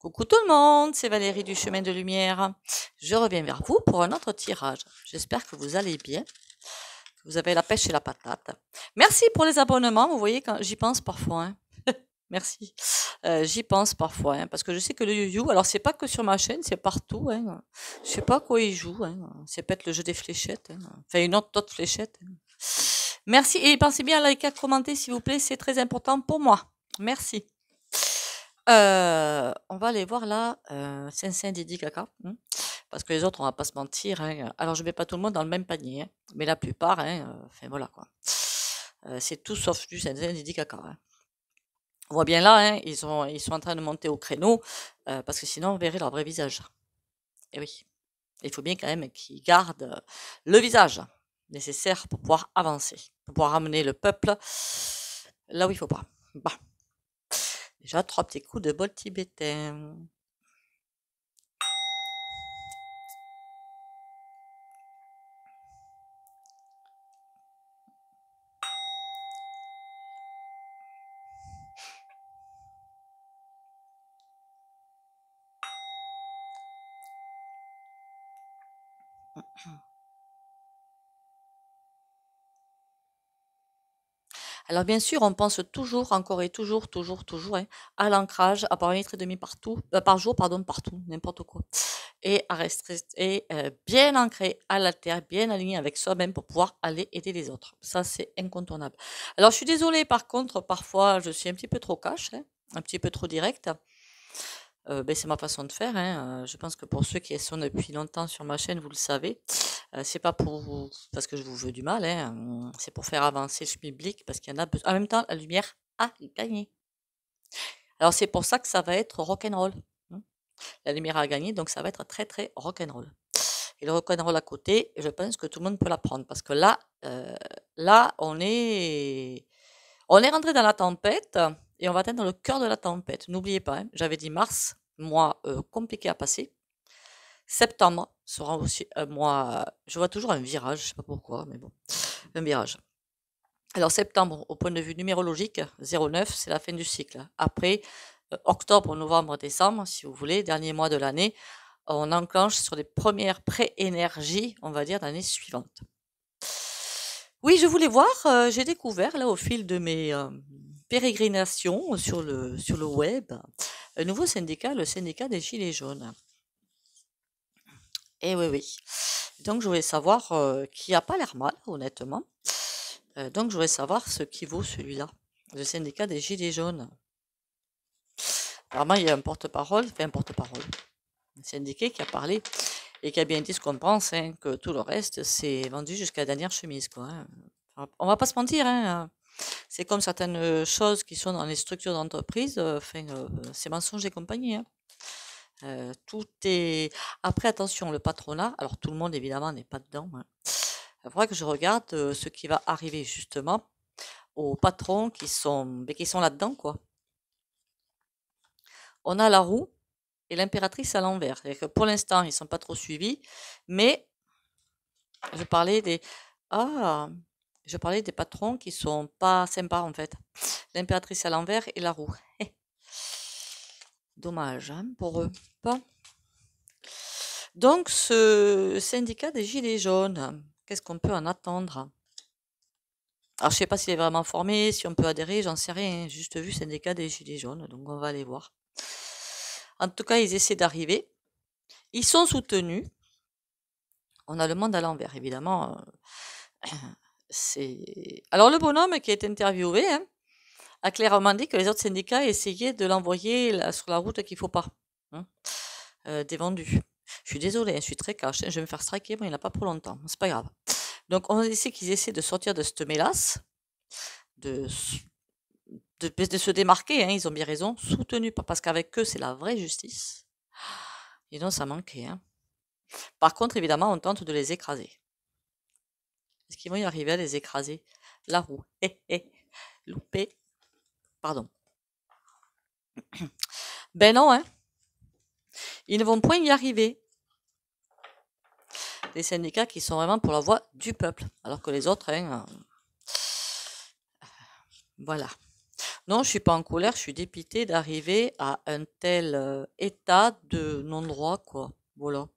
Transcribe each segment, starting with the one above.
Coucou tout le monde, c'est Valérie du Chemin de Lumière. Je reviens vers vous pour un autre tirage. J'espère que vous allez bien, que vous avez la pêche et la patate. Merci pour les abonnements, vous voyez, quand j'y pense parfois. Hein. Merci. J'y pense parfois, hein, parce que je sais que le you-you, alors c'est pas que sur ma chaîne, c'est partout. Hein. Je sais pas quoi il joue. Hein. C'est peut-être le jeu des fléchettes. Hein. Enfin, une autre fléchette. Hein. Merci et pensez bien à liker, à commenter s'il vous plaît, c'est très important pour moi. Merci. On va aller voir là, Saint Didi Caca, parce que les autres, on va pas se mentir, hein. Alors je mets pas tout le monde dans le même panier, hein, mais la plupart, hein, enfin voilà quoi. C'est tout sauf du Saint Didi Caca. Hein. On voit bien là, hein, ils sont en train de monter au créneau, parce que sinon on verrait leur vrai visage. Et oui, il faut bien quand même qu'ils gardent le visage nécessaire pour pouvoir avancer, pour pouvoir amener le peuple là où il faut pas. Bah. Déjà, 3 petits coups de bol tibétain. Alors bien sûr, on pense toujours, encore et toujours, hein, à l'ancrage, à boire 1,5 litre partout, par jour, pardon, partout, n'importe quoi. Et à rester bien ancré à la terre, bien aligné avec soi-même pour pouvoir aller aider les autres. Ça, c'est incontournable. Alors, je suis désolée, par contre, parfois, je suis un petit peu trop cash, hein, un petit peu trop direct. C'est ma façon de faire. Hein. Je pense que pour ceux qui sont depuis longtemps sur ma chaîne, vous le savez. C'est pas pour vous, parce que je vous veux du mal. Hein. C'est pour faire avancer le public, parce qu'il y en a besoin. En même temps, la lumière a gagné. Alors c'est pour ça que ça va être rock'n'roll. Hein. La lumière a gagné, donc ça va être très très rock'n'roll. Et le rock'n'roll à côté, je pense que tout le monde peut l'apprendre, parce que là, on est rentré dans la tempête. Et on va atteindre le cœur de la tempête. N'oubliez pas, hein, j'avais dit mars, mois compliqué à passer. Septembre sera aussi un mois. Je vois toujours un virage, je sais pas pourquoi, mais bon, un virage. Alors septembre, au point de vue numérologique, 09, c'est la fin du cycle. Après, octobre, novembre, décembre, si vous voulez, dernier mois de l'année, on enclenche sur les premières pré-énergies, on va dire, de l'année suivante. Oui, je voulais voir, j'ai découvert là au fil de mes pérégrinations sur le web, un nouveau syndicat, le syndicat des Gilets jaunes. Et oui, oui. Donc je voulais savoir, qui a pas l'air mal, honnêtement. Donc je voulais savoir ce qui vaut celui-là, le syndicat des Gilets jaunes. Apparemment, il y a un porte-parole, un syndiqué qui a parlé et qui a bien dit ce qu'on pense, hein, que tout le reste, c'est vendu jusqu'à la dernière chemise, quoi. Hein. Enfin, on va pas se mentir, hein. C'est comme certaines choses qui sont dans les structures d'entreprise, c'est mensonge et compagnie. Hein. Tout est. Après, attention, le patronat, alors tout le monde évidemment n'est pas dedans. Hein. Il faudra que je regarde ce qui va arriver justement aux patrons qui sont là-dedans, quoi. On a la roue et l'impératrice à l'envers. C'est-à-dire que pour l'instant, ils sont pas trop suivis, mais je parlais des. Ah, je parlais des patrons qui sont pas sympas en fait. L'impératrice à l'envers et la roue. Dommage hein, pour eux. Bon. Donc ce syndicat des Gilets jaunes, qu'est-ce qu'on peut en attendre? Alors je sais pas s'il est vraiment formé, si on peut adhérer, j'en sais rien. Juste vu syndicat des Gilets jaunes, donc on va aller voir. En tout cas, ils essaient d'arriver. Ils sont soutenus. On a le monde à l'envers, évidemment. Alors le bonhomme qui est interviewé hein, a clairement dit que les autres syndicats essayaient de l'envoyer sur la route qu'il faut pas. Hein, des vendus. Je suis désolée, je suis très cash. Hein, je vais me faire striker, mais il n'y en a pas pour longtemps. C'est pas grave. Donc on essaie qu'ils essaient de sortir de cette mélasse, de se démarquer. Hein, ils ont bien raison. Soutenus parce qu'avec eux, c'est la vraie justice. Et donc ça manquait. Hein. Par contre, évidemment, on tente de les écraser. Est-ce qu'ils vont y arriver à les écraser? La roue. Loupé. Pardon. Ben non, hein. Ils ne vont point y arriver. Des syndicats qui sont vraiment pour la voix du peuple, alors que les autres, hein, voilà. Non, je suis pas en colère, je suis dépitée d'arriver à un tel état de non-droit, quoi. Voilà.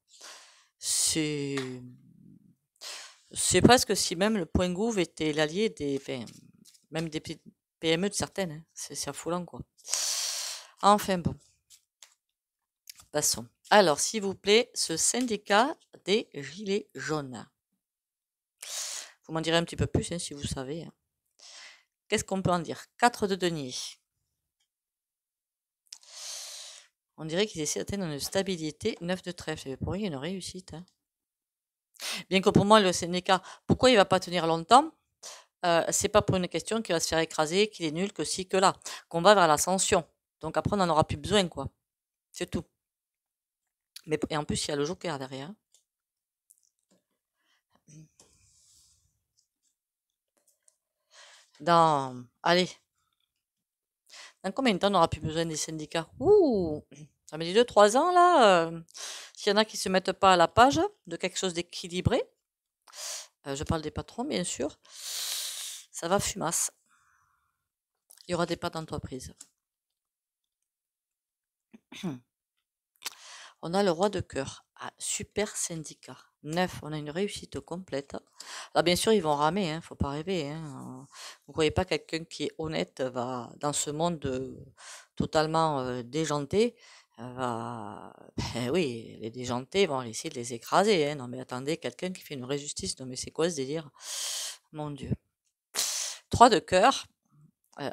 C'est c'est presque si même le point gouv était l'allié des, enfin, même des PME de certaines, hein. C'est affolant, quoi. Enfin bon, passons. Alors, s'il vous plaît, ce syndicat des gilets jaunes. Vous m'en direz un petit peu plus, hein, si vous savez, hein. Qu'est-ce qu'on peut en dire? 4 de denier. On dirait qu'ils essaient d'atteindre une stabilité. 9 de trèfle. Et pour eux, il y a une réussite, hein. Bien que pour moi, le syndicat, pourquoi il va pas tenir longtemps? C'est pas pour une question qu'il va se faire écraser, qu'il est nul, que si, que là. Qu'on va vers l'ascension. Donc après, on n'en aura plus besoin, quoi. C'est tout. Mais, et en plus, il y a le joker derrière. Allez, dans combien de temps on n'aura plus besoin des syndicats? Ouh, ça me dit 2-3 ans, là. S'il y en a qui se mettent pas à la page de quelque chose d'équilibré, je parle des patrons, bien sûr, ça va fumasse. Il y aura des pertes d'entreprise. On a le roi de cœur. Ah, super syndicat. 9, on a une réussite complète. Alors bien sûr, ils vont ramer, hein, faut pas rêver, hein. Vous croyez pas quelqu'un qui est honnête va, dans ce monde totalement déjanté, va... Ben oui, les déjantés vont essayer de les écraser, hein. Non mais attendez, quelqu'un qui fait une vraie justice, non mais c'est quoi ce délire? Mon Dieu. 3 de cœur.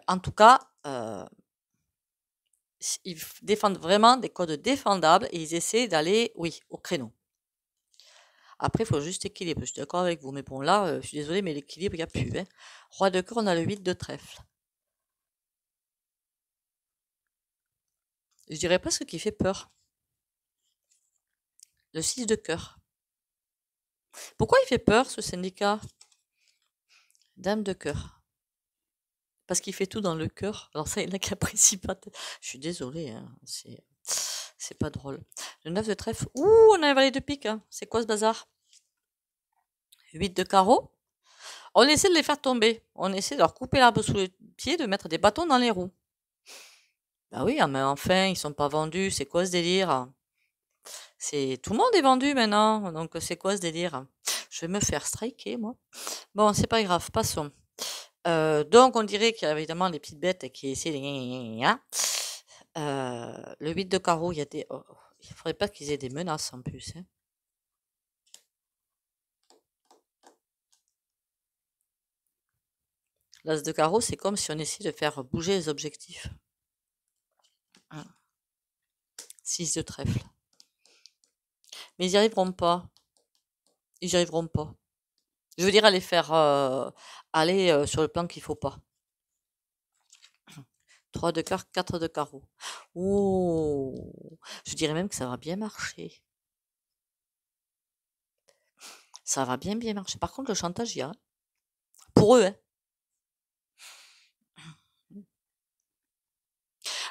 En tout cas, ils défendent vraiment des codes défendables et ils essaient d'aller, oui, au créneau. Après, il faut juste équilibrer. Je suis d'accord avec vous. Mais bon, là, je suis désolée, mais l'équilibre, il n'y a plus, hein. Roi de cœur, on a le 8 de trèfle. Je dirais pas ce qui fait peur. Le 6 de cœur. Pourquoi il fait peur, ce syndicat? Dame de cœur. Parce qu'il fait tout dans le cœur. Alors ça, il y en a qui apprécient pas. Je suis désolée, hein. C'est pas drôle. Le 9 de trèfle. Ouh, on a un valet de pique, hein. C'est quoi ce bazar? 8 de carreau. On essaie de les faire tomber. On essaie de leur couper l'arbre sous les pieds, de mettre des bâtons dans les roues. Bah oui, mais enfin, ils sont pas vendus. C'est quoi ce délire? Tout le monde est vendu maintenant. Donc c'est quoi ce délire? Je vais me faire striker, moi. Bon, c'est pas grave, passons. Donc on dirait qu'il y a évidemment les petites bêtes qui essaient de le 8 de carreau, il y a des... oh, il faudrait pas qu'ils aient des menaces en plus, hein. L'as de carreau, c'est comme si on essayait de faire bouger les objectifs. 6 de trèfle. Mais ils n'y arriveront pas. Ils n'y arriveront pas. Je veux dire, à les faire aller sur le plan qu'il faut pas. 3 de cœur, 4 de carreau. Oh, je dirais même que ça va bien marcher. Ça va bien marcher. Par contre, le chantage, il y a. Pour eux, hein.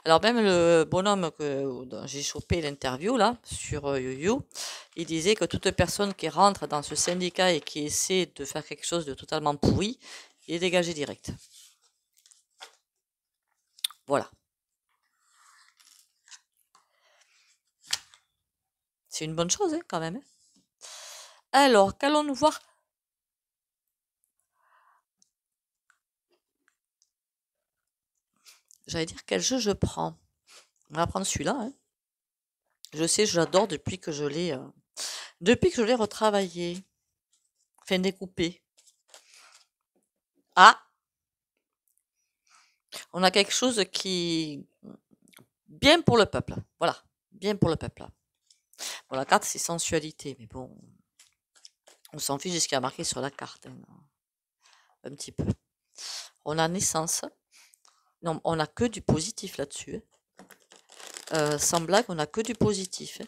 Alors même le bonhomme dont j'ai chopé l'interview là sur YouYou, il disait que toute personne qui rentre dans ce syndicat et qui essaie de faire quelque chose de totalement pourri, il est dégagé direct. Voilà. C'est une bonne chose, hein, quand même, hein. Alors, qu'allons-nous voir? J'allais dire quel jeu je prends. On va prendre celui-là, hein. Je sais, j'adore depuis que je l'ai retravaillé. Enfin, découpé. Ah, on a quelque chose qui... Bien pour le peuple. Voilà. Bien pour le peuple. Bon, la carte, c'est sensualité. Mais bon, on s'en fiche de ce qu'il y a marqué sur la carte, hein. Un petit peu. On a naissance. Non, on a que du positif là-dessus, hein. Sans blague, on a que du positif, hein.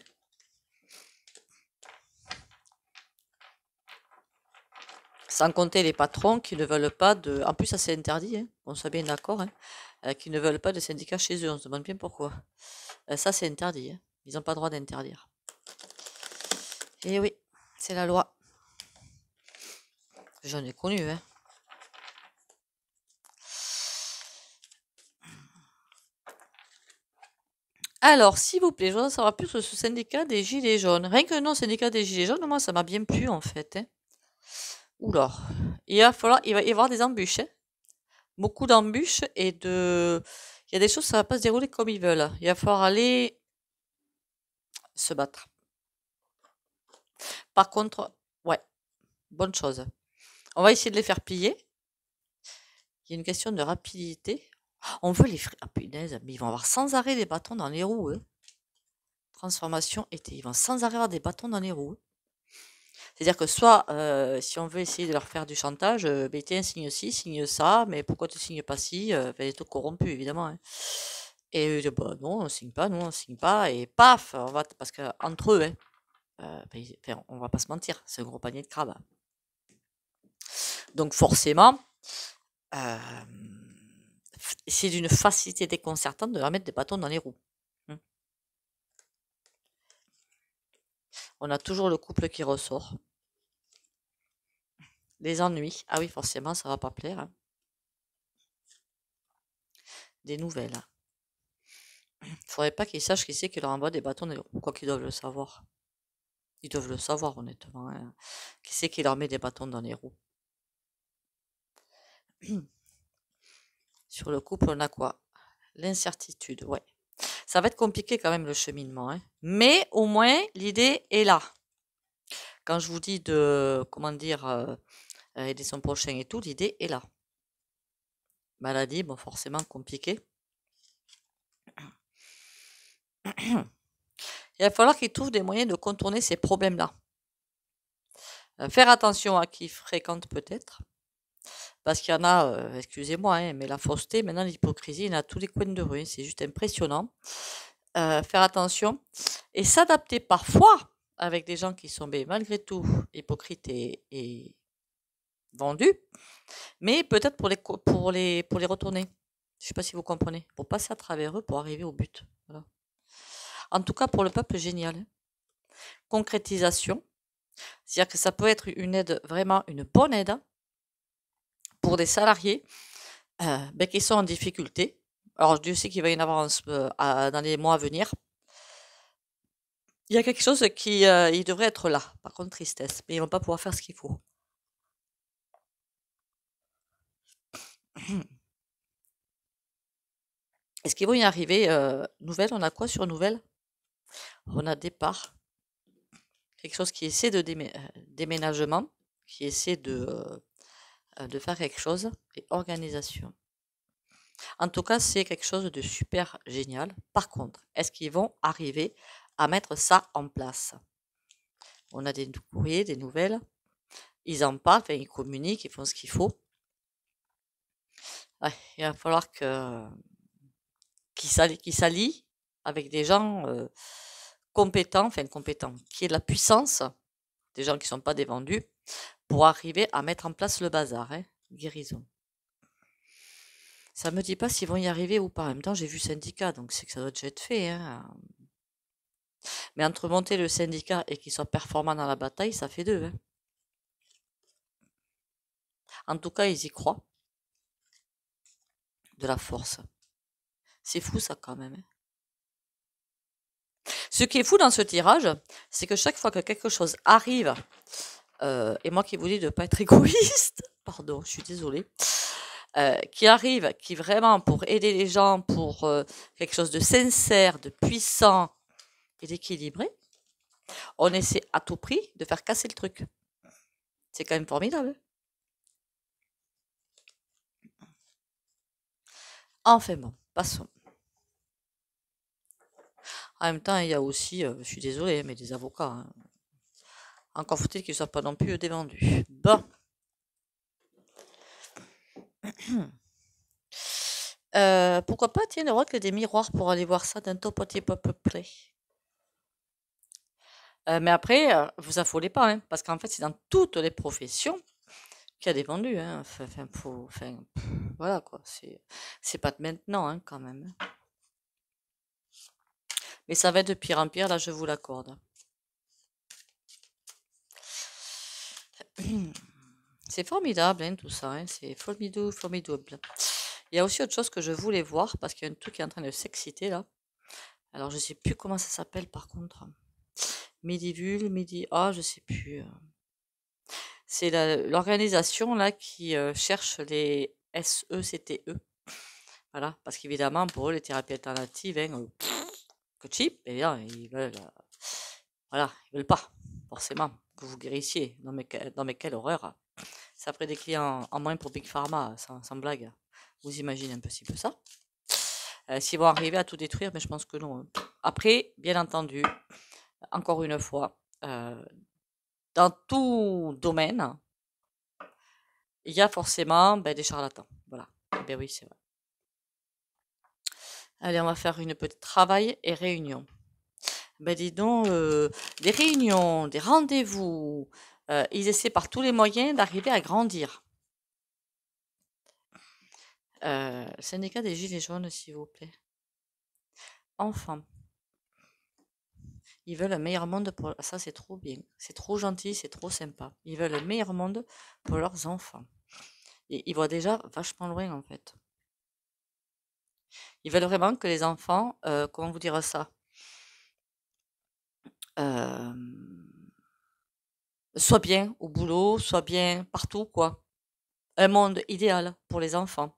Sans compter les patrons qui ne veulent pas de... En plus, ça c'est interdit, hein. On soit bien d'accord, hein. Qui ne veulent pas de syndicats chez eux. On se demande bien pourquoi. Ça, c'est interdit, hein. Ils n'ont pas le droit d'interdire. Et oui, c'est la loi. J'en ai connu, hein. Alors, s'il vous plaît, je voudrais en savoir plus sur ce syndicat des Gilets jaunes. Rien que le nom syndicat des Gilets jaunes, moi, ça m'a bien plu, en fait, hein. Oula. Il va y avoir des embûches, hein. Beaucoup d'embûches et de... Il y a des choses, ça va pas se dérouler comme ils veulent. Il va falloir aller se battre. Par contre, ouais, bonne chose. On va essayer de les faire plier. Il y a une question de rapidité. On veut les frites. Ah punaise, mais ils vont avoir sans arrêt des bâtons dans les roues, eux. Transformation été. Ils vont sans arrêt avoir des bâtons dans les roues. C'est-à-dire que soit, si on veut essayer de leur faire du chantage, ben tiens, signe ci, signe ça, mais pourquoi tu signes pas ci? Enfin, des trucs corrompus, évidemment, hein. Et bah non, on signe pas, nous, on signe pas, et paf, on va, parce que entre eux, hein, enfin, on va pas se mentir, c'est un gros panier de crabes. Donc forcément, c'est d'une facilité déconcertante de leur mettre des bâtons dans les roues. On a toujours le couple qui ressort. Les ennuis. Ah oui, forcément, ça va pas plaire, hein. Des nouvelles. Faudrait pas qu'ils sachent qui c'est qui leur envoie des bâtons dans les roues. Quoi qu'ils doivent le savoir. Ils doivent le savoir, honnêtement, hein. Qui c'est qui leur met des bâtons dans les roues? Sur le couple, on a quoi? L'incertitude, ouais. Ça va être compliqué quand même le cheminement, hein. Mais au moins, l'idée est là. Quand je vous dis de, comment dire, aider son prochain et tout, l'idée est là. Maladie, bon, forcément compliqué. Il va falloir qu'ils trouvent des moyens de contourner ces problèmes-là. Faire attention à qui fréquente peut-être. Parce qu'il y en a, excusez-moi, hein, mais la fausseté, maintenant l'hypocrisie, il y en a à tous les coins de rue, hein, c'est juste impressionnant. Faire attention et s'adapter parfois avec des gens qui sont malgré tout hypocrites et vendus, mais peut-être pour les retourner. Je ne sais pas si vous comprenez, pour passer à travers eux pour arriver au but. Voilà. En tout cas, pour le peuple, génial, hein. Concrétisation, c'est-à-dire que ça peut être une aide, vraiment une bonne aide pour des salariés qui sont en difficulté. Alors, Dieu sait qu'il va y en avoir dans les mois à venir. Il y a quelque chose qui il devrait être là. Par contre, tristesse. Mais ils vont pas pouvoir faire ce qu'il faut. Est-ce qu'ils vont y arriver? Nouvelle, on a quoi sur nouvelle? On a départ. Quelque chose qui essaie de déménagement, qui essaie de faire quelque chose. Et organisation. En tout cas, c'est quelque chose de super génial. Par contre, est-ce qu'ils vont arriver à mettre ça en place? On a des courriers, des nouvelles. Ils en parlent, enfin, ils communiquent, ils font ce qu'il faut. Ouais, il va falloir qu'ils s'allient avec des gens compétents, qui aient de la puissance, des gens qui ne sont pas des vendus, pour arriver à mettre en place le bazar, hein. Guérison. Ça ne me dit pas s'ils vont y arriver ou pas. En même temps, j'ai vu syndicat, donc c'est que ça doit déjà être fait, hein. Mais entre monter le syndicat et qu'il soit performant dans la bataille, ça fait deux, hein. En tout cas, ils y croient. De la force. C'est fou ça quand même, hein. Ce qui est fou dans ce tirage, c'est que chaque fois que quelque chose arrive, et moi qui vous dis de ne pas être égoïste, pardon, je suis désolée, qui arrive, qui vraiment pour aider les gens, pour quelque chose de sincère, de puissant et d'équilibré, on essaie à tout prix de faire casser le truc. C'est quand même formidable. Enfin bon, passons. En même temps, il y a aussi, je suis désolée, mais des avocats, hein. Encore faut-il qu'ils ne soient pas non plus dévendus. Bon. Pourquoi pas, tiens, le roi que des miroirs pour aller voir ça d'un tout petit peu près. Mais après, vous affolez pas, hein, parce qu'en fait, c'est dans toutes les professions qu'il y a des vendus, hein. Voilà quoi, c'est pas de maintenant, hein, quand même. Mais ça va être de pire en pire, là, je vous l'accorde. C'est formidable, hein, tout ça, hein, c'est formidable. Il y a aussi autre chose que je voulais voir, parce qu'il y a un truc qui est en train de s'exciter, là. Alors, je sais plus comment ça s'appelle par contre. Medivul, ah, je sais plus. C'est l'organisation là qui cherche les SECTE. Voilà, parce qu'évidemment, pour eux, les thérapies alternatives, hein, que cheap, eh bien, voilà, ils veulent pas forcément que vous guérissiez. Non mais quelle horreur. Ça ferait des clients en moins pour Big Pharma, sans blague. Vous imaginez un petit peu ça. S'ils vont arriver à tout détruire, mais je pense que non. Après, bien entendu, encore une fois, dans tout domaine, il y a forcément des charlatans. Voilà. Eh bien oui, c'est vrai. Allez, on va faire une petite travail et réunion. Ben dis donc, des réunions, des rendez-vous, ils essaient par tous les moyens d'arriver à grandir. Syndicat des Gilets jaunes, s'il vous plaît. Enfin, ils veulent un meilleur monde pour... Ça, c'est trop bien. C'est trop gentil, c'est trop sympa. Ils veulent le meilleur monde pour leurs enfants. Et ils voient déjà vachement loin, en fait. Ils veulent vraiment que les enfants, comment vous dire ça, euh, soient bien au boulot, soient bien partout, quoi. Un monde idéal pour les enfants.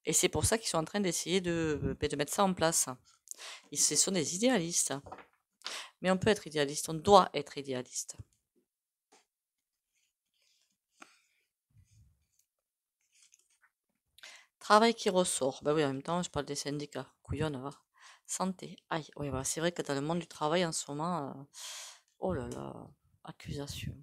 Et c'est pour ça qu'ils sont en train d'essayer de mettre ça en place. Ce sont des idéalistes. Mais on peut être idéaliste, on doit être idéaliste. Travail qui ressort. Ben oui, en même temps, je parle des syndicats. Couillonne, va. Santé. Aïe, oui, bah, c'est vrai que dans le monde du travail en ce moment, oh là là, accusation.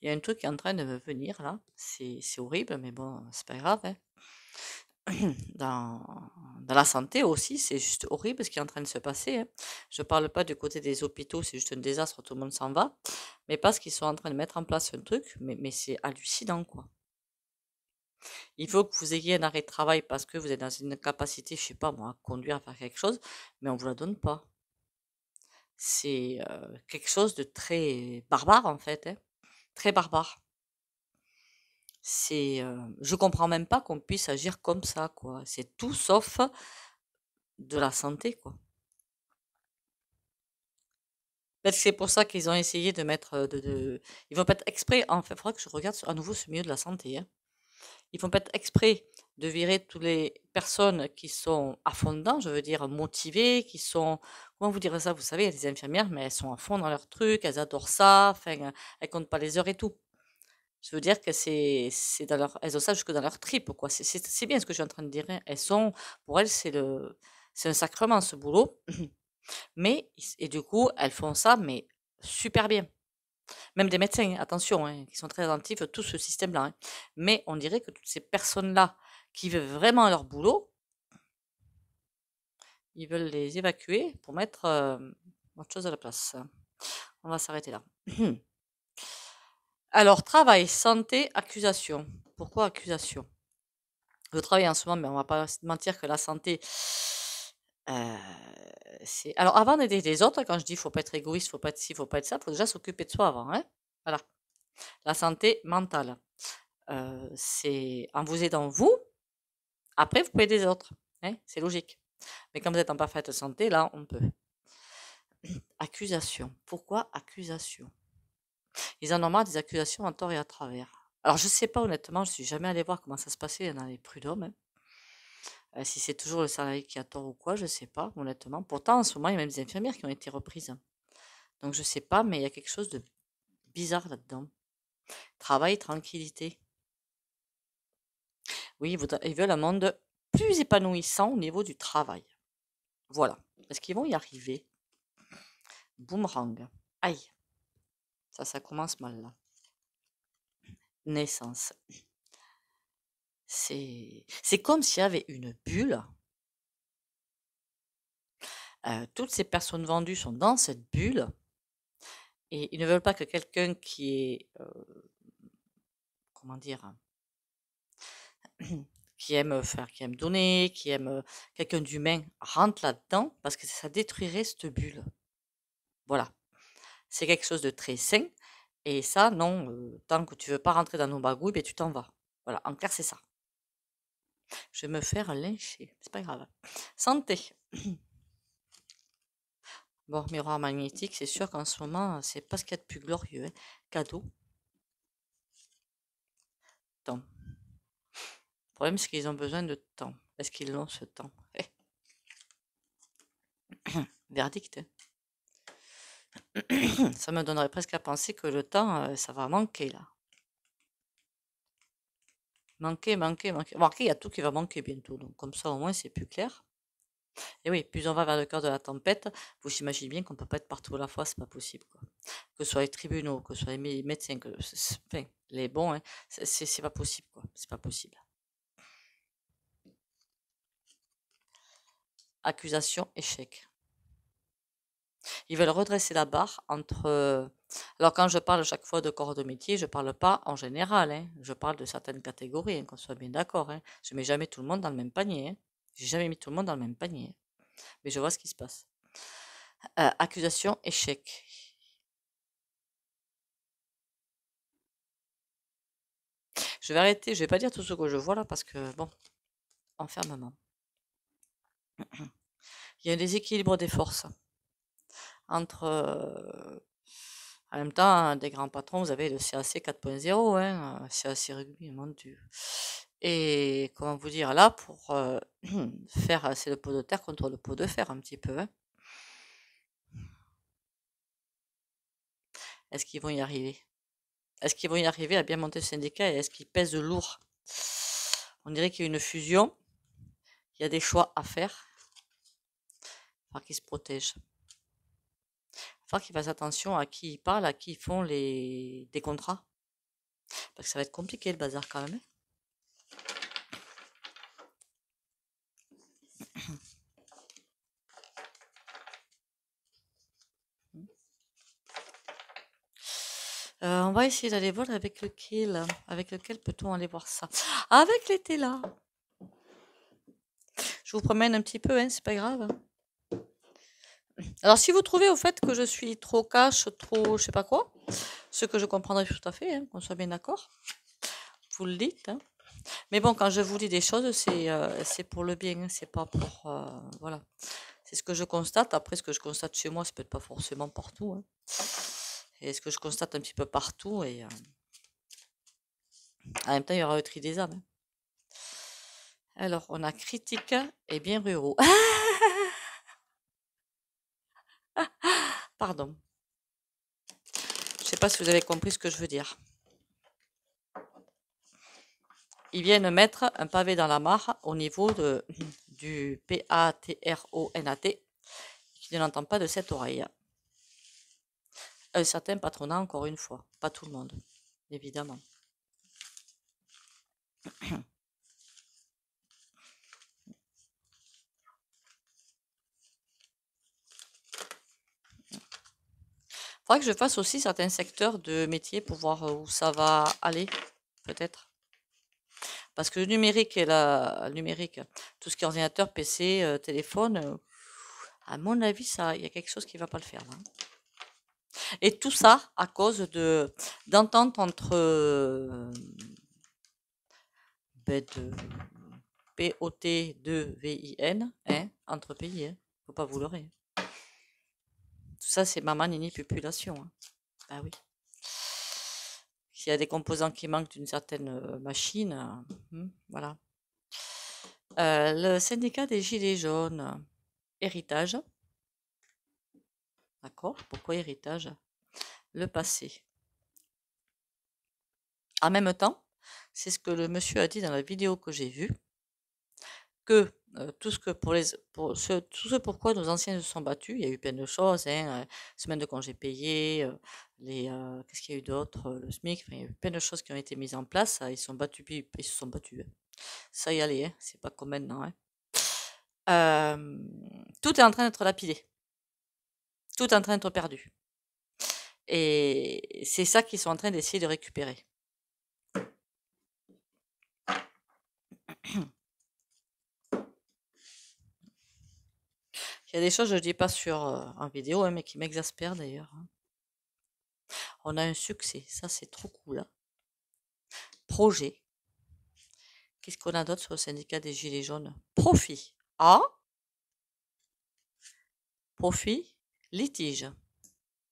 Il y a un truc qui est en train de me venir là. C'est horrible, mais bon, c'est pas grave, hein. Dans, dans la santé aussi, c'est juste horrible ce qui est en train de se passer, hein. Je parle pas du côté des hôpitaux, c'est juste un désastre, tout le monde s'en va. Mais parce qu'ils sont en train de mettre en place un truc, mais c'est hallucinant, quoi. Il faut que vous ayez un arrêt de travail parce que vous êtes dans une capacité, je sais pas moi, à conduire, à faire quelque chose, mais on vous la donne pas. C'est quelque chose de très barbare, en fait, hein. Très barbare. Je comprends même pas qu'on puisse agir comme ça, quoi. C'est tout sauf de la santé, quoi. Peut-être que c'est pour ça qu'ils ont essayé de mettre ils vont pas être exprès. En fait, il faudra que je regarde à nouveau ce milieu de la santé, hein. Ils vont pas être exprès de virer toutes les personnes qui sont à fond dedans, je veux dire motivées, qui sont, comment vous dire ça? Vous savez, il y a des infirmières, mais elles sont à fond dans leur truc, elles adorent ça, enfin, elles comptent pas les heures et tout. Je veux dire que c'est dans leur, elles ont ça jusque dans leur tripes, quoi. C'est bien ce que je suis en train de dire, hein. Pour elles, c'est un sacrement, ce boulot. Mais, et du coup, elles font ça, mais super bien. Même des médecins, attention, hein, qui sont très attentifs, tout ce système-là, hein. Mais on dirait que toutes ces personnes-là qui veulent vraiment leur boulot, ils veulent les évacuer pour mettre autre chose à la place. On va s'arrêter là. Alors, travail, santé, accusation. Pourquoi accusation? Je travaille en ce moment, mais on va pas se mentir que la santé, euh, c'est... Alors, avant d'aider les autres, quand je dis faut pas être égoïste, faut pas être ci, faut pas être ça, faut déjà s'occuper de soi avant, hein. Voilà. La santé mentale. C'est en vous aidant vous, après vous pouvez aider les autres, hein, c'est logique. Mais quand vous êtes en parfaite santé, là, on peut. Accusation. Pourquoi accusation? Ils en ont marre des accusations à tort et à travers. Alors, je sais pas, honnêtement, je suis jamais allée voir comment ça se passait dans les prud'hommes, hein. Si c'est toujours le salarié qui a tort ou quoi, je sais pas, honnêtement. Pourtant, en ce moment, il y a même des infirmières qui ont été reprises. Donc, je sais pas, mais il y a quelque chose de bizarre là-dedans. Travail, tranquillité. Oui, ils veulent un monde plus épanouissant au niveau du travail. Voilà. Est-ce qu'ils vont y arriver? Boomerang. Aïe. Ça commence mal là. Naissance. C'est comme s'il y avait une bulle. Toutes ces personnes vendues sont dans cette bulle. Et ils ne veulent pas que quelqu'un qui est, comment dire, qui aime faire, qui aime donner, qui aime quelqu'un d'humain rentre là-dedans parce que ça détruirait cette bulle. Voilà. C'est quelque chose de très sain. Et ça, non, tant que tu veux pas rentrer dans nos bagouilles, ben tu t'en vas. Voilà, en clair, c'est ça. Je vais me faire lyncher. C'est pas grave. Santé. Bon, miroir magnétique, c'est sûr qu'en ce moment, c'est pas ce qu'il y a de plus glorieux. Hein. Cadeau. Temps. Le problème, c'est qu'ils ont besoin de temps. Est-ce qu'ils l'ont, ce temps? Verdict. Ça me donnerait presque à penser que le temps, ça va manquer, là. Manquer, manquer, manquer. Bon, après, il y a tout qui va manquer bientôt. Donc, comme ça, au moins, c'est plus clair. Et oui, plus on va vers le cœur de la tempête, vous imaginez bien qu'on ne peut pas être partout à la fois, c'est pas possible, quoi. Que ce soit les tribunaux, que ce soit les médecins, enfin, les bons, hein, c'est pas possible, quoi. C'est pas possible. Accusation, échec. Ils veulent redresser la barre entre. Alors, quand je parle chaque fois de corps de métier, je parle pas en général, hein. Je parle de certaines catégories, hein, qu'on soit bien d'accord. Hein. Je mets jamais tout le monde dans le même panier. Hein. J'ai jamais mis tout le monde dans le même panier. Mais je vois ce qui se passe. Accusation, échec. Je vais arrêter, je vais pas dire tout ce que je vois là parce que, bon, enfermement. Il y a un déséquilibre des forces entre. En même temps, des grands patrons, vous avez le CAC 4.0, hein, CAC rugby, mon Dieu. Et comment vous dire, là, pour faire, c'est le pot de terre contre le pot de fer, un petit peu. Hein. Est-ce qu'ils vont y arriver? Est-ce qu'ils vont y arriver à bien monter le syndicat et est-ce qu'ils pèsent lourd? On dirait qu'il y a une fusion, il y a des choix à faire, il va falloir qu'ils se protègent. Il va falloir qu'ils fassent attention à qui ils parlent, à qui ils font des contrats. Parce que ça va être compliqué le bazar quand même. On va essayer d'aller voir avec lequel. Avec lequel peut-on aller voir ça? Avec l'été là. Je vous promène un petit peu, hein, c'est pas grave. Alors si vous trouvez au fait que je suis trop cash, trop je sais pas quoi, ce que je comprendrai tout à fait, hein, qu'on soit bien d'accord, vous le dites. Hein. Mais bon, quand je vous dis des choses, c'est pour le bien, hein, c'est pas pour voilà. C'est ce que je constate. Après, ce que je constate chez moi, c'est peut-être pas forcément partout. Hein. Et ce que je constate un petit peu partout et en même temps, il y aura le tri des âmes. Hein. Alors, on a critique et bien ruraux. Pardon. Je sais pas si vous avez compris ce que je veux dire. Ils viennent mettre un pavé dans la mare au niveau du patronat qui ne l'entend pas de cette oreille. Un certain patronat, encore une fois. Pas tout le monde, évidemment. Il faudrait que je fasse aussi certains secteurs de métier pour voir où ça va aller, peut-être. Parce que le numérique et tout ce qui est ordinateur, PC, téléphone, à mon avis, il y a quelque chose qui ne va pas le faire. Là. Et tout ça à cause d'entente entre de POT2VIN, hein, entre pays. Hein. Faut pas vous leurrer. Tout ça, c'est maman nini population. Hein. Ah oui. S'il y a des composants qui manquent d'une certaine machine, voilà. Le syndicat des Gilets jaunes, héritage. D'accord. Pourquoi héritage? Le passé. En même temps, c'est ce que le monsieur a dit dans la vidéo que j'ai vue, que tout ce pourquoi nos anciens se sont battus, il y a eu plein de choses, hein, semaine de congés payés, qu'est-ce qu'il y a eu d'autre, le SMIC, enfin, il y a eu plein de choses qui ont été mises en place, ils se sont battus, puis ils se sont battus. Hein. Ça y allait, hein, c'est pas comme maintenant. Hein. Tout est en train d'être lapidé. Tout est en train d'être perdu. Et c'est ça qu'ils sont en train d'essayer de récupérer. Il y a des choses, je ne dis pas en vidéo, hein, mais qui m'exaspèrent d'ailleurs. Hein. On a un succès, ça c'est trop cool. Hein. Projet. Qu'est-ce qu'on a d'autre sur le syndicat des Gilets jaunes? Profit. Ah, profit, litige.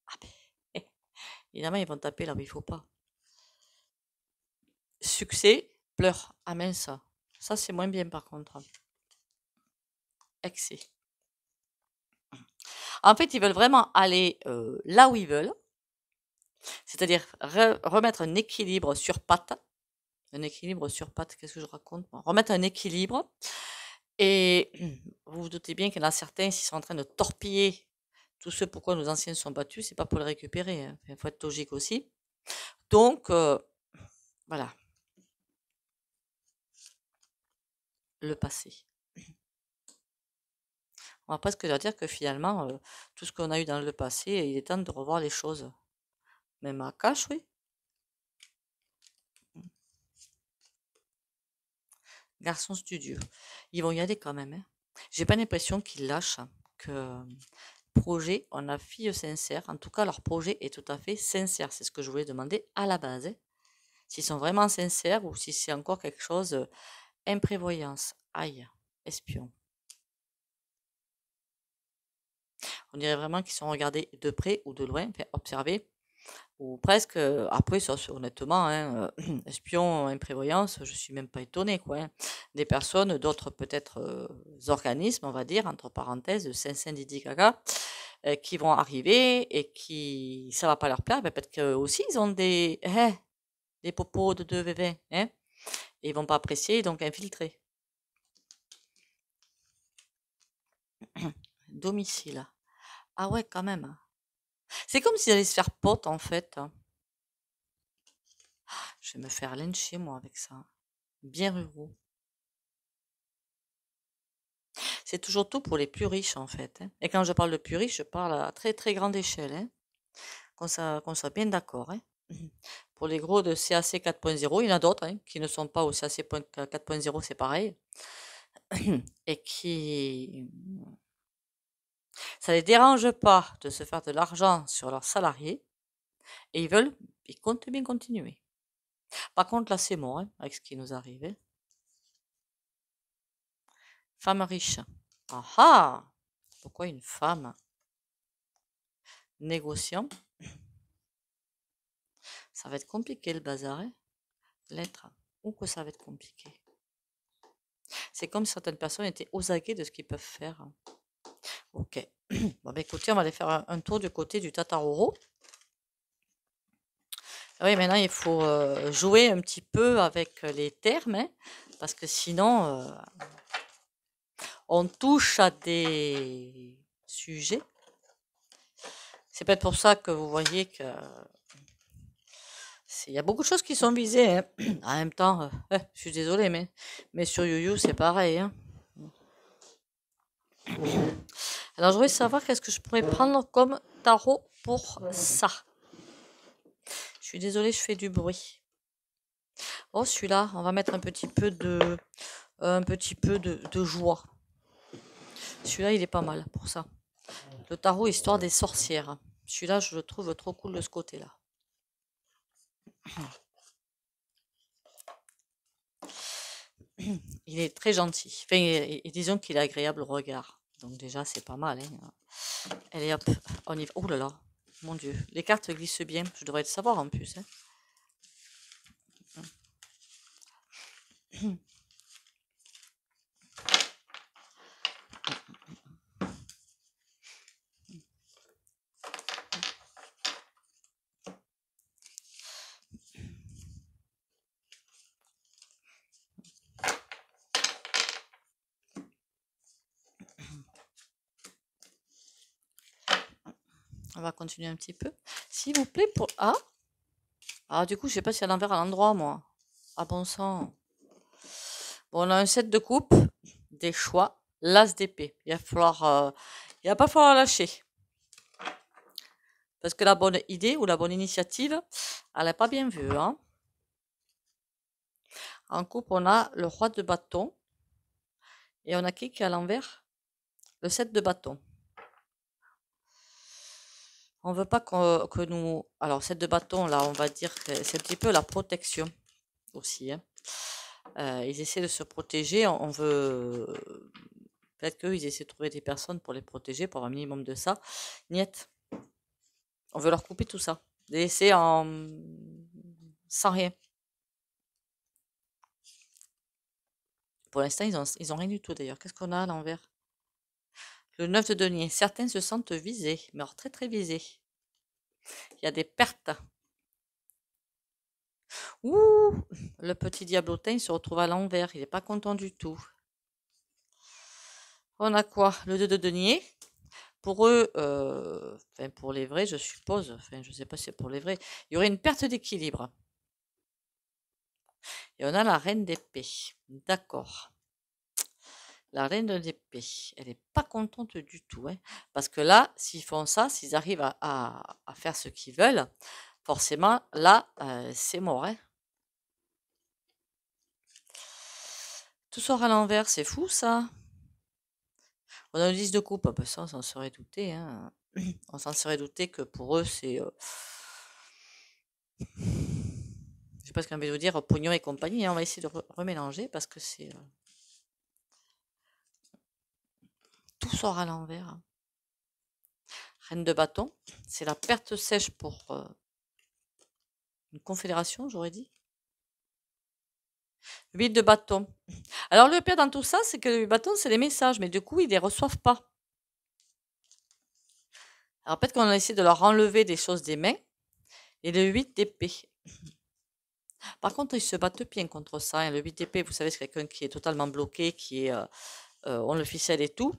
Ah ben, évidemment, ils vont taper là où il faut pas. Succès, pleurs. Ah mince. Ça, c'est moins bien par contre. Excès. En fait, ils veulent vraiment aller là où ils veulent, c'est-à-dire remettre un équilibre sur pattes. Un équilibre sur pattes, qu'est-ce que je raconte? Remettre un équilibre. Et vous vous doutez bien qu'il y en a certains, s'ils sont en train de torpiller tout ce pourquoi nos anciens sont battus, c'est pas pour les récupérer. Hein. Il faut être logique aussi. Donc, voilà, le passé. On va presque leur dire que finalement, tout ce qu'on a eu dans le passé, il est temps de revoir les choses. Même à cash, oui. Garçon studieux. Ils vont y aller quand même. Hein. J'ai pas l'impression qu'ils lâchent. Que projet, on a fille sincère. En tout cas, leur projet est tout à fait sincère. C'est ce que je voulais demander à la base. Hein. S'ils sont vraiment sincères ou si c'est encore quelque chose imprévoyance. Aïe, espion. On dirait vraiment qu'ils sont regardés de près ou de loin, enfin, observés, ou presque. Après, ça, honnêtement, hein, espion, imprévoyance, je suis même pas étonnée, quoi. Hein. Des personnes, d'autres peut-être organismes, on va dire, entre parenthèses, Saint Didi Gaga, qui vont arriver et qui, ça va pas leur plaire, peut-être qu'eux aussi, ils ont des popos de 2 VV, hein, et ils vont pas apprécier, donc infiltrer. Domicile. Ah ouais, quand même. C'est comme s'ils allaient se faire pote, en fait. Je vais me faire lyncher, moi, avec ça. Bien ruraux. C'est toujours tout pour les plus riches, en fait. Hein. Et quand je parle de plus riches, je parle à très, très grande échelle. Hein. Qu'on soit bien d'accord. Hein. Pour les gros de CAC 4.0, il y en a d'autres hein, qui ne sont pas au CAC 4.0, c'est pareil. Et qui... Ça les dérange pas de se faire de l'argent sur leurs salariés. Et ils comptent bien continuer. Par contre, là, c'est mort hein, avec ce qui nous arrive. Hein. Femme riche. Ah ah! Pourquoi une femme négociant? Ça va être compliqué le bazar, hein? L'être. Ou que ça va être compliqué. C'est comme si certaines personnes étaient aux aguets de ce qu'ils peuvent faire. Ok. Bon, bah écoutez, on va aller faire un tour du côté du Tataroro. Oui, maintenant il faut jouer un petit peu avec les termes, hein, parce que sinon on touche à des sujets. C'est peut-être pour ça que vous voyez que il y a beaucoup de choses qui sont visées. Hein. En même temps, je suis désolée, mais sur YouYou, c'est pareil. Hein. Alors, je voudrais savoir qu'est-ce que je pourrais prendre comme tarot pour ça. Je suis désolée, je fais du bruit. Oh, celui-là, on va mettre un petit peu de joie. Celui-là, il est pas mal pour ça. Le tarot Histoire des sorcières. Celui-là, je le trouve trop cool de ce côté-là. Il est très gentil. Enfin, et disons qu'il est agréable au regard. Donc déjà, c'est pas mal. Hein. Allez hop, on y va. Oh là là, mon Dieu. Les cartes glissent bien. Je devrais le savoir en plus. Hein. On va continuer un petit peu. S'il vous plaît, pour... Ah, du coup, je sais pas si y a l'envers à l'endroit, moi. Ah, bon sang. Bon, on a un set de coupe, des choix, l'as d'épée. Il va pas falloir lâcher. Parce que la bonne idée ou la bonne initiative, elle n'est pas bien vue. Hein. En coupe, on a le roi de bâton. Et on a qui est à l'envers? Le 7 de bâton. On veut pas que nous... Alors, 7 de bâton, là, on va dire que c'est un petit peu la protection aussi. Hein. Ils essaient de se protéger. On veut... Peut-être qu'ils essaient de trouver des personnes pour les protéger, pour un minimum de ça. Niet. On veut leur couper tout ça. Les laisser sans rien. Pour l'instant, ils ont rien du tout d'ailleurs. Qu'est-ce qu'on a à l'envers? Le 9 de denier. Certains se sentent visés, mais alors très très visés. Il y a des pertes. Ouh, le petit diablotin se retrouve à l'envers. Il n'est pas content du tout. On a quoi? Le 2 de denier. Pour eux, enfin pour les vrais, je suppose, enfin je ne sais pas si c'est pour les vrais, il y aurait une perte d'équilibre. Et on a la reine d'épée. D'accord. La reine d'épée, elle n'est pas contente du tout. Hein, parce que là, s'ils font ça, s'ils arrivent à faire ce qu'ils veulent, forcément, là, c'est mort. Hein. Tout sort à l'envers, c'est fou ça. On a le 10 de coupe, ah, ben ça, on s'en serait douté. Hein. On s'en serait douté que pour eux, c'est... je sais pas ce qu'on veut dire, pognon et compagnie. Hein. On va essayer de remélanger parce que c'est... tout sort à l'envers. Reine de bâton, c'est la perte sèche pour une confédération, j'aurais dit. 8 de bâton. Alors le pire dans tout ça, c'est que le bâton, c'est les messages, mais du coup, ils ne les reçoivent pas. Alors peut-être qu'on a essayé de leur enlever des choses des mains. Et le 8 d'épée. Par contre, ils se battent bien contre ça. Hein. Le 8 d'épée, vous savez, c'est quelqu'un qui est totalement bloqué, qui est... on le ficelle et tout.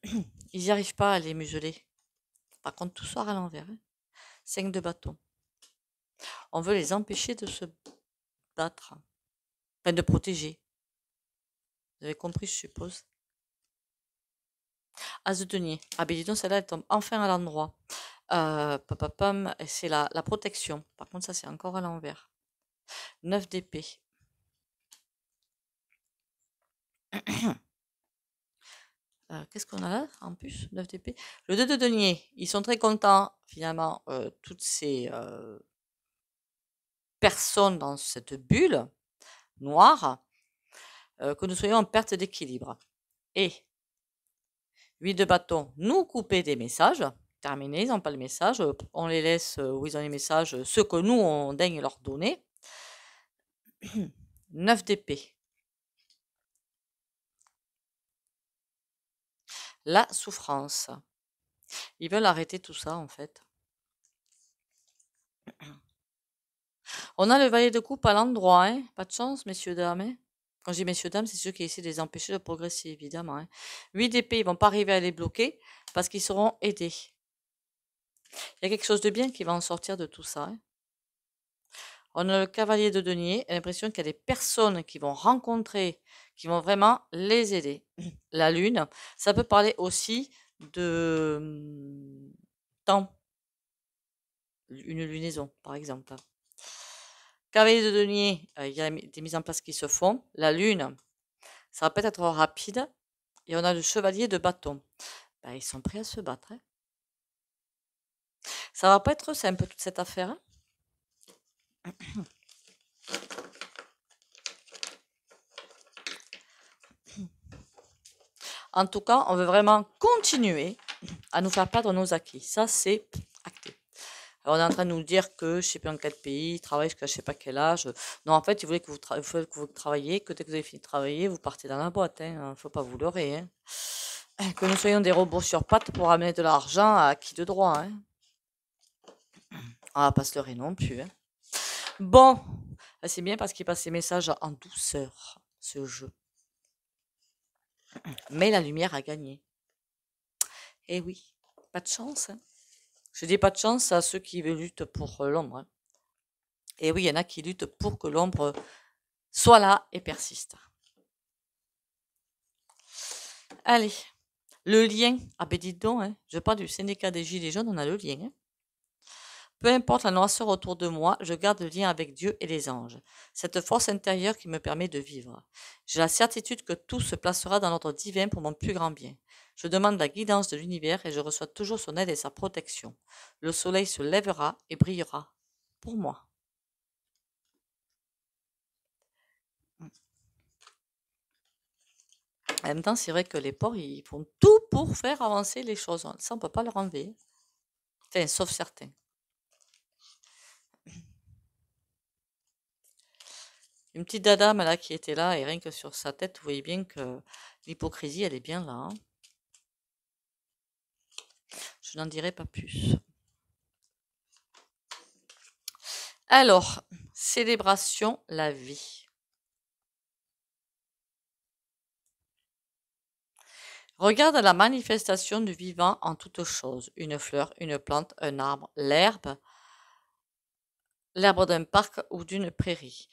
Ils n'y arrivent pas à les museler. Par contre, tout sort à l'envers. Hein. 5 de bâton. On veut les empêcher de se battre. Enfin, de protéger. Vous avez compris, je suppose. As de denier. Ah ben dis donc, celle-là, elle tombe enfin à l'endroit. C'est la protection. Par contre, ça, c'est encore à l'envers. 9 d'épée. Qu'est-ce qu'on a là, en plus? 9 d'épée. Le 2 de denier. Ils sont très contents, finalement, toutes ces personnes dans cette bulle noire, que nous soyons en perte d'équilibre. Et 8 de bâton, nous couper des messages. Terminé, ils n'ont pas le message. On les laisse où ils ont les messages, ceux que nous, on daigne leur donner. 9 d'épée. La souffrance. Ils veulent arrêter tout ça, en fait. On a le valet de coupe à l'endroit. Hein. Pas de chance, messieurs, dames. Hein. Quand je dis messieurs, dames, c'est ceux qui essaient de les empêcher de progresser, évidemment. Hein. 8 d'épée, ils vont pas arriver à les bloquer parce qu'ils seront aidés. Il y a quelque chose de bien qui va en sortir de tout ça. Hein. On a le cavalier de denier. J'ai l'impression qu'il y a des personnes qui vont rencontrer, qui vont vraiment les aider. La lune, ça peut parler aussi de temps. Une lunaison, par exemple. Cavalier de denier, il y a des mises en place qui se font. La lune, ça va peut-être être rapide. Et on a le chevalier de bâton. Ben, ils sont prêts à se battre. Hein. Ça va pas être simple, toute cette affaire. Hein. En tout cas, on veut vraiment continuer à nous faire perdre nos acquis. Ça, c'est acté. Alors, on est en train de nous dire que je ne sais pas dans quel pays, ils travaillent jusqu'à je ne sais pas quel âge. Non, en fait, ils voulaient que vous travailliez, que dès que vous avez fini de travailler, vous partez dans la boîte. Il ne faut pas vous leurrer. Hein. Que nous soyons des robots sur pattes pour amener de l'argent à qui de droit. Hein. On va pas se leurrer non plus. Hein. Bon, c'est bien parce qu'il passe ses messages en douceur, ce jeu. Mais la lumière a gagné. Eh oui, pas de chance. Hein. Je dis pas de chance à ceux qui luttent pour l'ombre. Hein. Et oui, il y en a qui luttent pour que l'ombre soit là et persiste. Allez, le lien. Ah ben dites donc, hein, je parle du syndicat des Gilets jaunes, on a le lien. Hein. Peu importe la noirceur autour de moi, je garde le lien avec Dieu et les anges, cette force intérieure qui me permet de vivre. J'ai la certitude que tout se placera dans l'ordre divin pour mon plus grand bien. Je demande la guidance de l'univers et je reçois toujours son aide et sa protection. Le soleil se lèvera et brillera pour moi. En même temps, c'est vrai que les porcs, ils font tout pour faire avancer les choses. Ça, on peut pas leur enlever. Enfin, sauf certains. Une petite dame là qui était là, et rien que sur sa tête, vous voyez bien que l'hypocrisie, elle est bien là, hein. Je n'en dirai pas plus. Alors, célébration, la vie. Regarde la manifestation du vivant en toutes choses. Une fleur, une plante, un arbre, l'herbe d'un parc ou d'une prairie.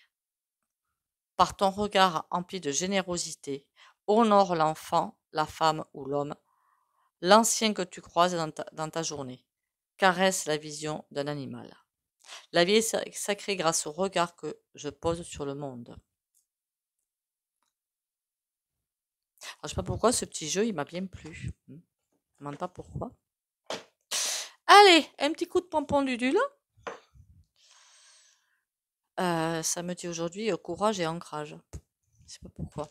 Par ton regard empli de générosité, honore l'enfant, la femme ou l'homme, l'ancien que tu croises dans ta journée. Caresse la vision d'un animal. La vie est sacrée grâce au regard que je pose sur le monde. Alors, je sais pas pourquoi ce petit jeu, il m'a bien plu. Je ne demande pas pourquoi. Allez, un petit coup de pompon dudule. Ça me dit aujourd'hui courage et ancrage. Je sais pas pourquoi.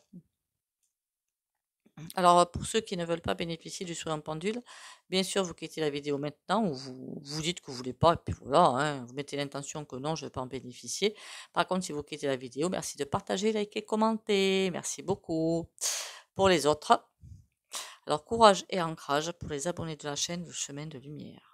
Alors, pour ceux qui ne veulent pas bénéficier du soin en pendule, bien sûr, vous quittez la vidéo maintenant ou vous dites que vous ne voulez pas, et puis voilà, hein, vous mettez l'intention que non, je ne veux pas en bénéficier. Par contre, si vous quittez la vidéo, merci de partager, liker, commenter. Merci beaucoup. Pour les autres, alors courage et ancrage pour les abonnés de la chaîne Le Chemin de Lumière.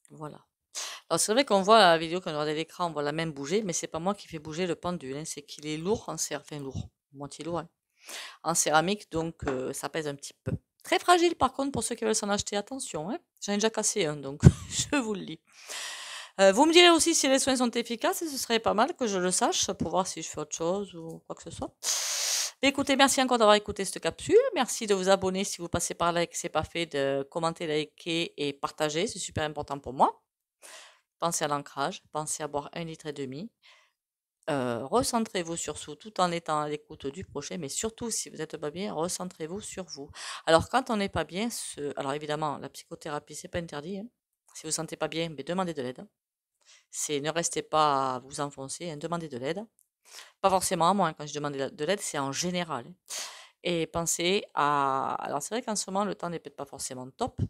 Voilà. Alors c'est vrai qu'on voit la vidéo qu'on regarde à l'écran, on voit la main bouger, mais c'est pas moi qui fais bouger le pendule, hein, c'est qu'il est lourd en céramique, enfin lourd, moitié lourd, hein, en céramique, donc ça pèse un petit peu. Très fragile par contre pour ceux qui veulent s'en acheter, attention, hein. J'en ai déjà cassé un, donc je vous le dis. Vous me direz aussi si les soins sont efficaces, et ce serait pas mal que je le sache pour voir si je fais autre chose ou quoi que ce soit. Mais écoutez, merci encore d'avoir écouté cette capsule. Merci de vous abonner si vous passez par là et que ce n'est pas fait, de commenter, liker et partager. C'est super important pour moi. Pensez à l'ancrage, pensez à boire 1,5 litre. Recentrez-vous sur vous tout en étant à l'écoute du prochain, mais surtout si vous n'êtes pas bien, recentrez-vous sur vous. Alors quand on n'est pas bien, alors évidemment la psychothérapie c'est pas interdit, hein. Si vous ne vous sentez pas bien, mais demandez de l'aide. Ne restez pas à vous enfoncer, hein, demandez de l'aide. Pas forcément à moi, hein, quand je demande de l'aide, c'est en général, hein. Et pensez à, alors c'est vrai qu'en ce moment le temps n'est peut-être pas forcément top,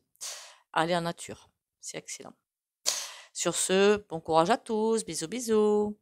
aller en nature, c'est excellent. Sur ce, bon courage à tous, bisous bisous.